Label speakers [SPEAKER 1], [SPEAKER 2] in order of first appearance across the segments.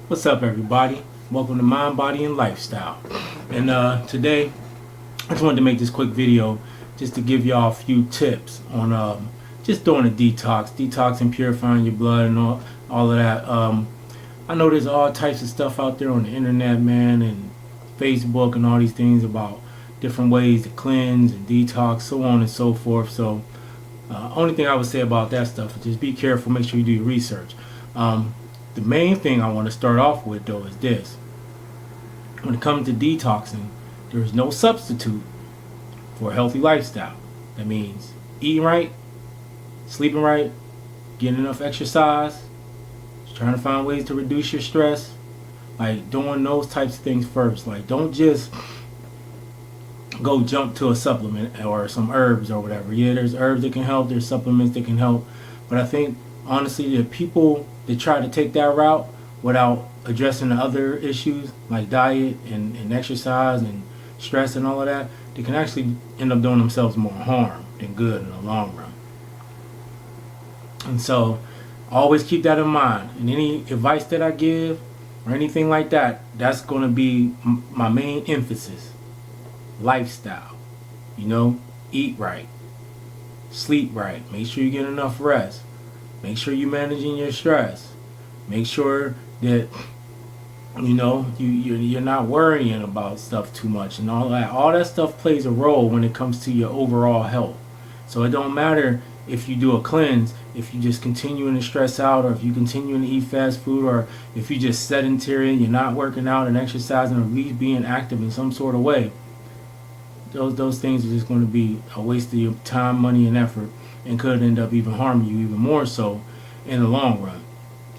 [SPEAKER 1] What's up, everybody? Welcome to Mind, Body, and Lifestyle. And today, I just wanted to make this quick video just to give y'all a few tips on just doing a detox and purifying your blood and all of that. I know there's all types of stuff out there on the internet, man, and Facebook and all these things about different ways to cleanse and detox, so on and so forth. So, only thing I would say about that stuff is just be careful. Make sure you do your research. The main thing I want to start off with, though, is this. When it comes to detoxing, there is no substitute for a healthy lifestyle. That means eating right, sleeping right, getting enough exercise, trying to find ways to reduce your stress, like doing those types of things first. Like, don't just go jump to a supplement or some herbs or whatever. Yeah, there's herbs that can help, there's supplements that can help, but I think honestly the people that try to take that route without addressing the other issues like diet and exercise and stress and all of that, they can actually end up doing themselves more harm than good in the long run. And so always keep that in mind. And any advice that I give or anything like that, that's going to be my main emphasis. Lifestyle. Eat right, sleep right, make sure you get enough rest, make sure you're managing your stress, make sure that you're not worrying about stuff too much and all that stuff plays a role when it comes to your overall health. So it don't matter if you do a cleanse, if you just continuing to stress out, or if you continuing to eat fast food, or if you just sedentary and you're not working out and exercising, or at least being active in some sort of way. Those things are just going to be a waste of your time, money, and effort, and could end up even harming you even more so in the long run.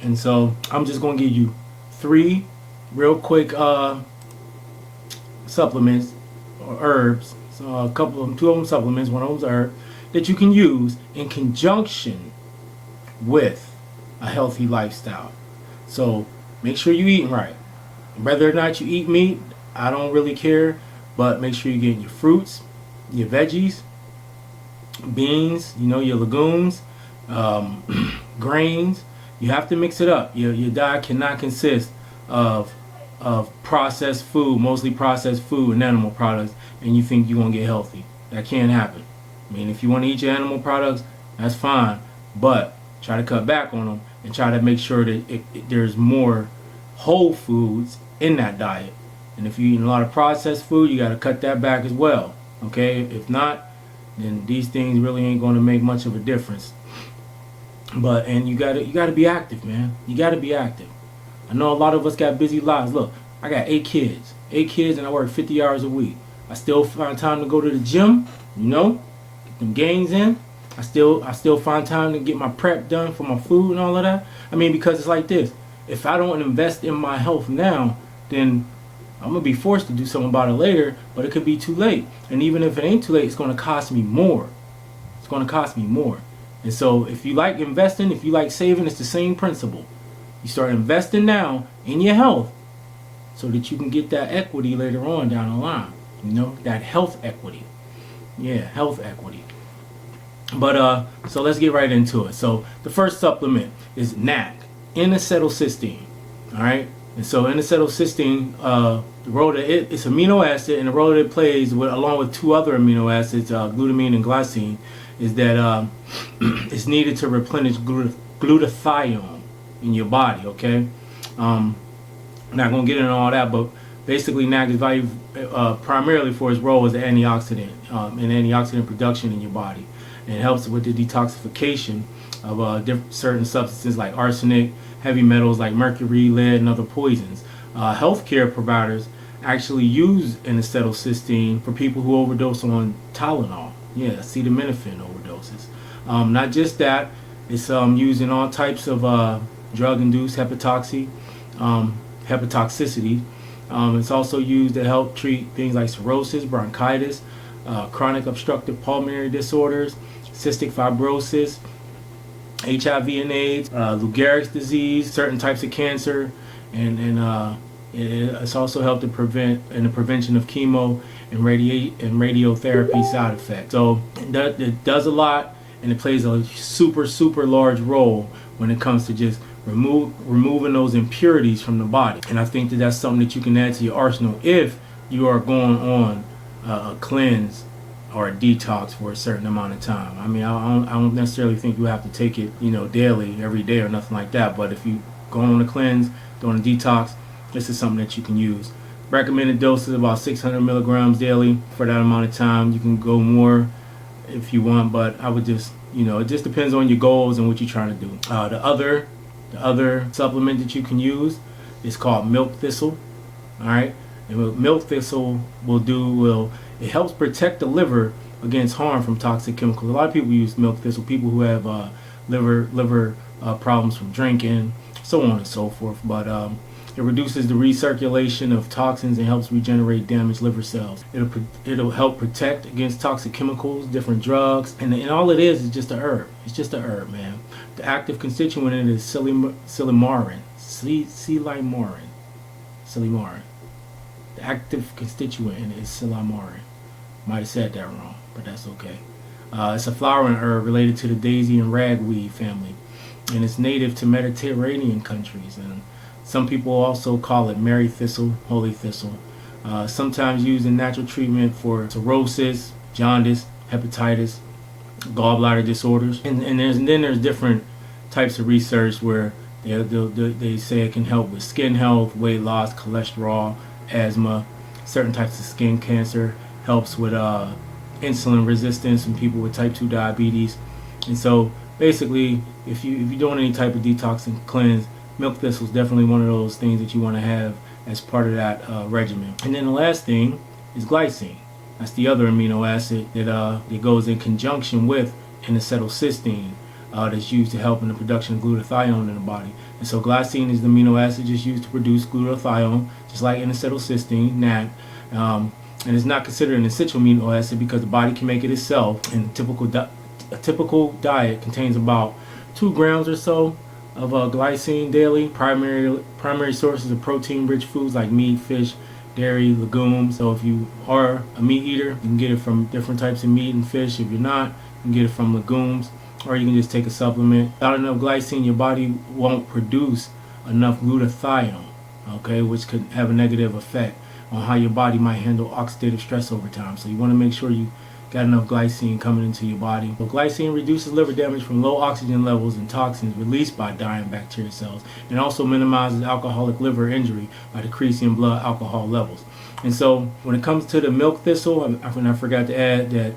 [SPEAKER 1] And so I'm just going to give you 3 real quick supplements or herbs. So a couple of them, 2 of them supplements, 1 of them's herb, that you can use in conjunction with a healthy lifestyle. So make sure you're eating right. Whether or not you eat meat, I don't really care. But make sure you're getting your fruits, your veggies, beans, your legumes, grains. You have to mix it up. Your diet cannot consist of processed food, mostly processed food and animal products, and you think you're going to get healthy. That can't happen. I mean, if you want to eat your animal products, that's fine. But try to cut back on them and try to make sure that there's more whole foods in that diet. And if you're eating a lot of processed food, you got to cut that back as well. Okay? If not, then these things really ain't going to make much of a difference. And you got to be active, man. You got to be active. I know a lot of us got busy lives. Look, I got 8 kids, and I work 50 hours a week. I still find time to go to the gym, get them gains in. I still find time to get my prep done for my food and all of that. I mean, because it's like this. If I don't invest in my health now, then I'm going to be forced to do something about it later, but it could be too late. And even if it ain't too late, it's going to cost me more. It's going to cost me more. And so if you like investing, if you like saving, it's the same principle. You start investing now in your health so that you can get that equity later on down the line. That health equity. Yeah, health equity. But so let's get right into it. So the first supplement is n-acetylcysteine. All right? And so n-acetylcysteine, the role that it's amino acid, and the role that it plays along with 2 other amino acids, glutamine and glycine, is that it's needed to replenish glutathione in your body. Okay, I'm not gonna get into all that, but basically NAC is valued primarily for its role as an antioxidant and antioxidant production in your body, and it helps with the detoxification of certain substances like arsenic, heavy metals like mercury, lead, and other poisons. Healthcare providers actually use n-acetylcysteine for people who overdose on Tylenol. Yeah, acetaminophen overdoses. Not just that, it's used in all types of drug-induced hepatotoxicity. It's also used to help treat things like cirrhosis, bronchitis, chronic obstructive pulmonary disorders, cystic fibrosis, HIV and AIDS, Lou Gehrig's disease, certain types of cancer, and it's also helped to prevent in the prevention of chemo and radiotherapy side effects. So it does a lot, and it plays a super large role when it comes to just removing those impurities from the body. And I think that that's something that you can add to your arsenal if you are going on a cleanse or a detox for a certain amount of time. I mean, I don't necessarily think you have to take it, daily, every day or nothing like that. But if you go on a cleanse, doing a detox, this is something that you can use. Recommended dose is about 600 milligrams daily for that amount of time. You can go more if you want, but I would just, it just depends on your goals and what you're trying to do. The other supplement that you can use is called milk thistle. All right, and what milk thistle it helps protect the liver against harm from toxic chemicals. A lot of people use milk thistle. People who have liver problems from drinking, so on and so forth. But it reduces the recirculation of toxins and helps regenerate damaged liver cells. It'll help protect against toxic chemicals, different drugs, and all it is just a herb. It's just a herb, man. The active constituent in it is silymarin. The active constituent in it is silymarin. Might have said that wrong, but that's okay. It's a flowering herb related to the daisy and ragweed family, and it's native to Mediterranean countries. And some people also call it Mary thistle, holy thistle. Sometimes used in natural treatment for cirrhosis, jaundice, hepatitis, gallbladder disorders. And then there's different types of research where they say it can help with skin health, weight loss, cholesterol, asthma, certain types of skin cancer, helps with insulin resistance in people with type 2 diabetes. And so basically, if you're doing any type of detox and cleanse, milk thistle is definitely one of those things that you want to have as part of that regimen. And then the last thing is glycine. That's the other amino acid that goes in conjunction with n-acetylcysteine that's used to help in the production of glutathione in the body. And so glycine is the amino acid just used to produce glutathione, just like n-acetylcysteine, NAC. And it's not considered an essential amino acid because the body can make it itself. And a typical diet contains about 2 grams or so of glycine daily. Primary sources of protein-rich foods like meat, fish, dairy, legumes. So if you are a meat eater, you can get it from different types of meat and fish. If you're not, you can get it from legumes, or you can just take a supplement. Without enough glycine, your body won't produce enough glutathione, okay, which could have a negative effect on how your body might handle oxidative stress over time. So you want to make sure you got enough glycine coming into your body. So glycine reduces liver damage from low oxygen levels and toxins released by dying bacteria cells, and also minimizes alcoholic liver injury by decreasing blood alcohol levels. And so when it comes to the milk thistle, I forgot to add that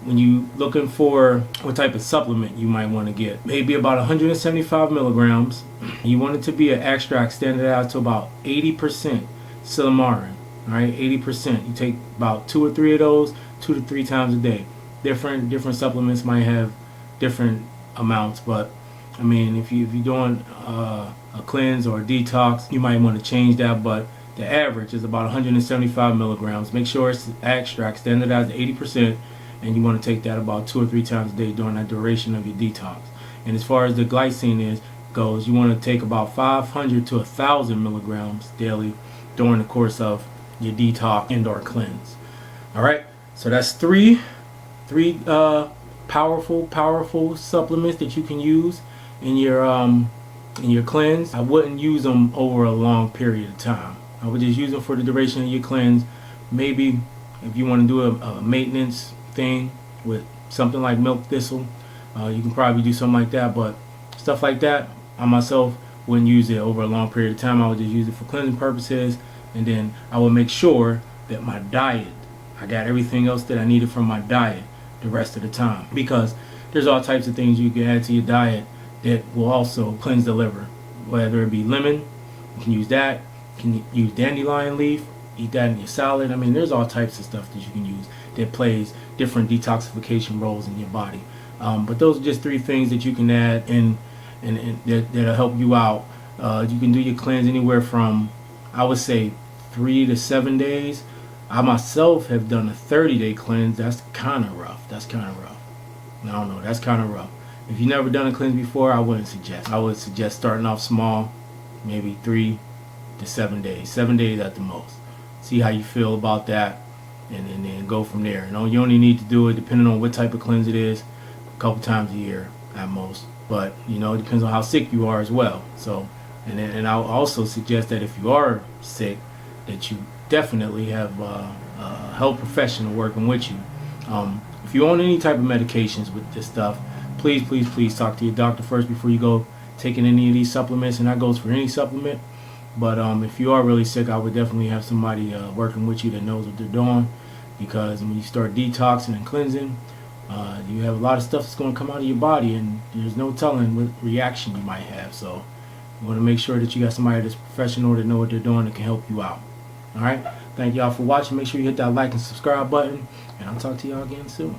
[SPEAKER 1] when you looking for what type of supplement you might want to get, maybe about 175 milligrams. You want it to be an extract standardized to about 80% silymarin. All right, 80%. You take about 2 or 3 of those 2 to 3 times a day. Different supplements might have different amounts, but I mean, if you're doing a cleanse or a detox, you might want to change that. But the average is about 175 milligrams. Make sure it's extract standardized at 80%, and you want to take that about 2 or 3 times a day during that duration of your detox. And as far as the glycine goes, you want to take about 500 to 1,000 milligrams daily during the course of your detox and/or cleanse. All right. So that's three powerful supplements that you can use in your cleanse. I wouldn't use them over a long period of time. I would just use them for the duration of your cleanse. Maybe if you want to do a maintenance thing with something like milk thistle, you can probably do something like that. But stuff like that, I myself wouldn't use it over a long period of time. I would just use it for cleansing purposes, and then I would make sure that my diet, I got everything else that I needed from my diet the rest of the time, because there's all types of things you can add to your diet that will also cleanse the liver. Whether it be lemon, you can use that. You can use dandelion leaf, eat that in your salad. I mean, there's all types of stuff that you can use that plays different detoxification roles in your body. But those are just 3 things that you can add and that'll help you out. You can do your cleanse anywhere from, I would say, 3 to 7 days. I myself have done a 30-day cleanse. That's kind of rough. I don't know. That's kind of rough. If you've never done a cleanse before, I wouldn't suggest. I would suggest starting off small, maybe 3 to 7 days. 7 days at the most. See how you feel about that, and then go from there. You only need to do it, depending on what type of cleanse it is, a couple times a year at most. But you know, it depends on how sick you are as well. So, and I'll also suggest that if you are sick, that you definitely have a health professional working with you. If you own any type of medications with this stuff, please talk to your doctor first before you go taking any of these supplements, and that goes for any supplement. But if you are really sick, I would definitely have somebody working with you that knows what they're doing, because when you start detoxing and cleansing, you have a lot of stuff that's going to come out of your body, and there's no telling what reaction you might have. So you want to make sure that you got somebody that's professional, that know what they're doing, that can help you out. All right. Thank y'all for watching. Make sure you hit that like and subscribe button, and I'll talk to y'all again soon.